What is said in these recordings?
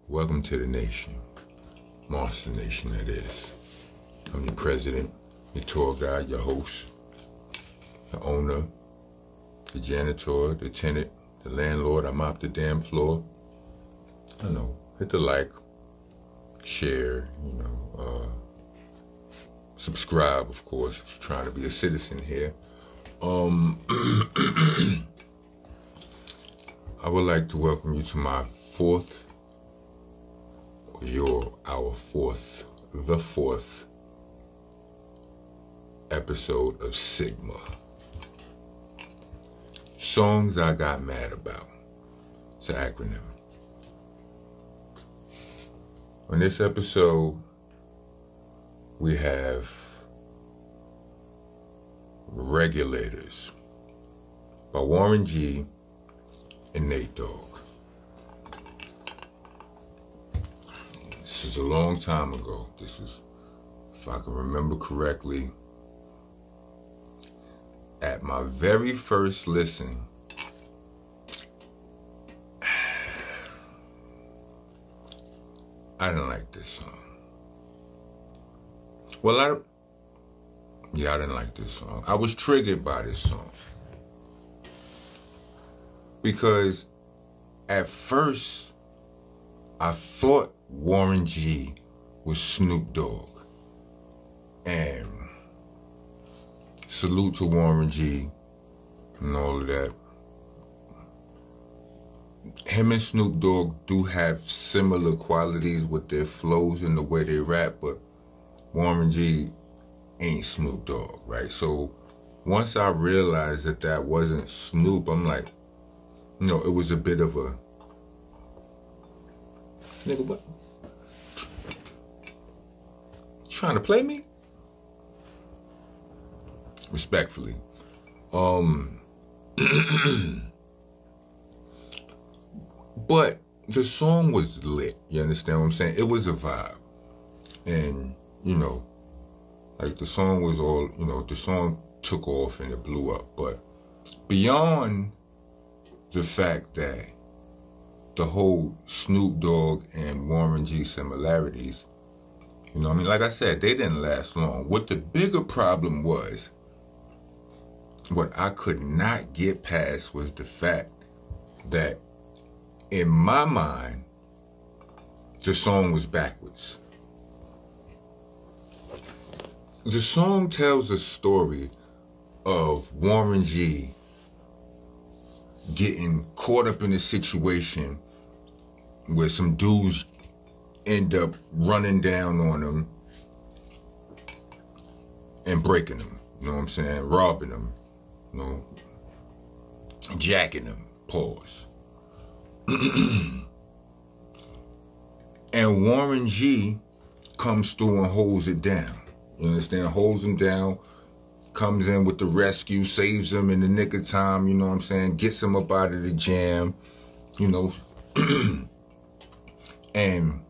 Welcome to the nation. Monster Nation, that is. I'm your president, your tour guide, your host, the owner, the janitor, the tenant, the landlord. I mop the damn floor. I know. Hit the like, share, subscribe, of course, if you're trying to be a citizen here. I would like to welcome you to my the fourth episode of Sigma. Songs I Got Mad About. It's an acronym. On this episode, we have Regulators by Warren G and DOGG. This is a long time ago. This is, if I can remember correctly, at my very first listen, I didn't like this song. Well, I didn't like this song. I was triggered by this song. Because at first, I thought Warren G was Snoop Dogg. And salute to Warren G and all of that. Him and Snoop Dogg do have similar qualities with their flows and the way they rap, but Warren G ain't Snoop Dogg, right? So once I realized that that wasn't Snoop, I'm like, it was a bit of a, nigga, what? You trying to play me? Respectfully. But the song was lit, you understand what I'm saying? It was a vibe. And, like the song was all, the song took off and it blew up. But beyond the fact that the whole Snoop Dogg and Warren G similarities, like I said, they didn't last long. What the bigger problem was, what I could not get past was the fact that in my mind, the song was backwards. The song tells a story of Warren G getting caught up in a situation where some dudes end up running down on him and breaking him, robbing him, jacking him, pause. And Warren G comes through and holds it down. You understand? Holds him down, comes in with the rescue, saves him in the nick of time, gets him up out of the jam, and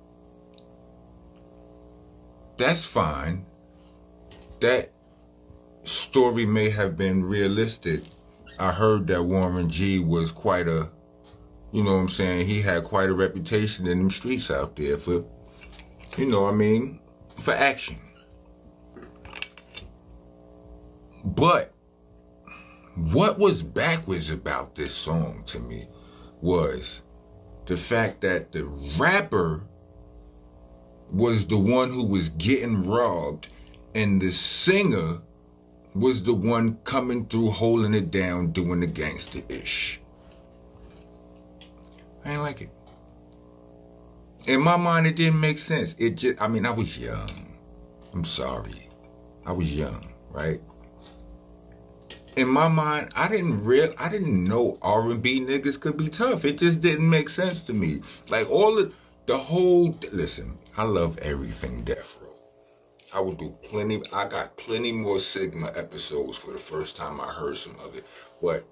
that's fine. That story may have been realistic. I heard that Warren G was quite a, he had quite a reputation in them streets out there for, for action. But what was backwards about this song to me was the fact that the rapper was the one who was getting robbed and the singer was the one coming through, holding it down, doing the gangster-ish. I ain't like it. In my mind, it didn't make sense. I was young. I'm sorry. I was young, right? In my mind, I didn't know R&B niggas could be tough. It just didn't make sense to me. Like listen, I love everything Death Row. I will do plenty. I got plenty more Sigma episodes for the first time I heard some of it. But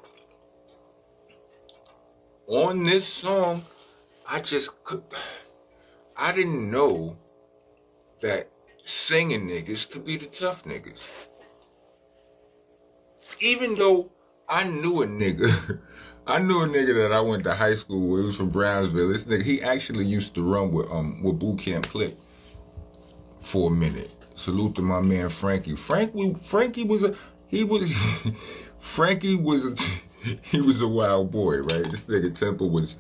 on this song, I didn't know that singing niggas could be the tough niggas. Even though I knew a nigga I knew a nigga that I went to high school with. He was from Brownsville. This nigga, he actually used to run with Boot Camp Click for a minute. Salute to my man Frankie. Frankie was a wild boy, right? This nigga Temple was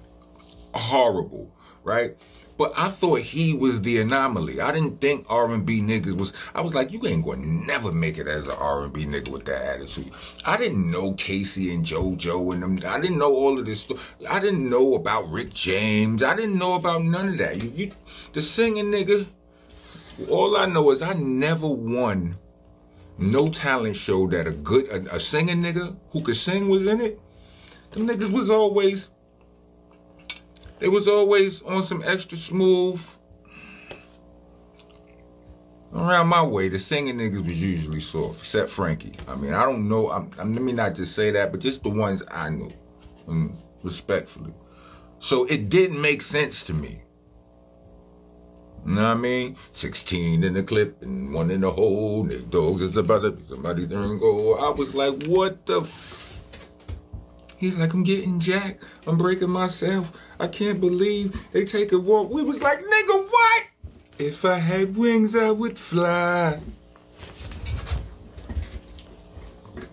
horrible, right? But I thought he was the anomaly. I didn't think R&B niggas was... I was like, you ain't gonna never make it as an R&B nigga with that attitude. I didn't know Casey and JoJo and them. I didn't know all of this stuff. I didn't know about Rick James. I didn't know about none of that. The singing nigga, all I know is I never won no talent show that a singing nigga who could sing was in it. Them niggas was always... They was always on some extra smooth. Around my way, the singing niggas was usually soft, except Frankie. I mean, I don't know. let me not just say that, but just the ones I knew, respectfully. So it didn't make sense to me. You know what I mean? 16 in the clip and 1 in the hole. Nigga dogs is about to be somebody during go. I was like, what the He's like, I'm getting jacked. I'm breaking myself. I can't believe they take a walk. We was like, nigga, what? If I had wings, I would fly.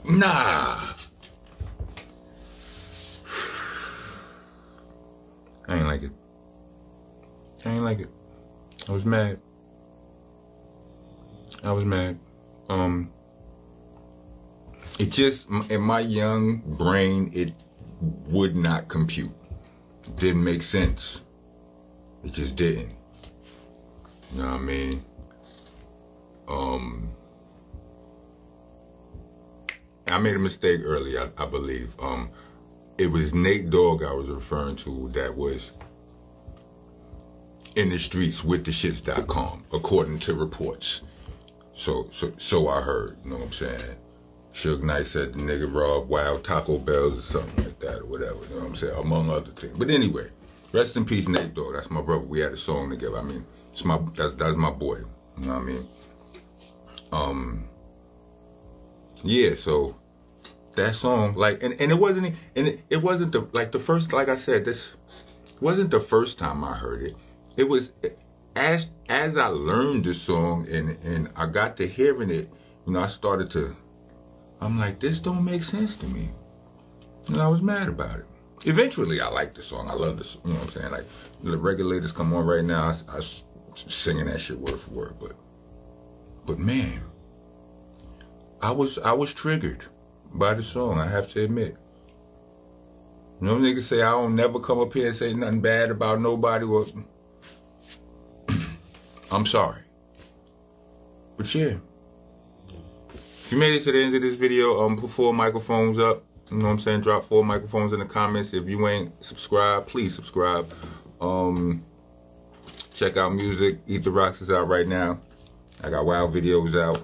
Nah. I ain't like it. I ain't like it. I was mad. It just, in my young brain, it would not compute. It didn't make sense. It just didn't. You know what I mean? I made a mistake earlier, I believe. It was Nate Dogg I was referring to that was in the streets with the shits.com, according to reports. So I heard, you know what I'm saying? Suge Knight said the nigga robbed Wild Taco Bells or something like that or whatever, you know what I'm saying? Among other things. But anyway, rest in peace, Nate Dogg. That's my brother. We had a song together. I mean, that's my boy. You know what I mean? Yeah, so that song, like, and it wasn't the first, like I said, this wasn't the first time I heard it. It was as I learned the song and I got to hearing it, you know, I'm like, this don't make sense to me. And I was mad about it. Eventually, I liked the song. I love this, you know what I'm saying? Like, the Regulators come on right now. I singing that shit word for word, but man, I was triggered by the song, I have to admit. You know, niggas say I don't never come up here and say nothing bad about nobody. Well, I'm sorry. But yeah. If you made it to the end of this video, put 4 microphones up. You know what I'm saying? Drop 4 microphones in the comments. If you ain't subscribed, please subscribe. Check out music. Eat the Rocks is out right now. I got wild videos out.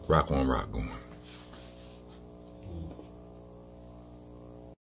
Rock on, rock going.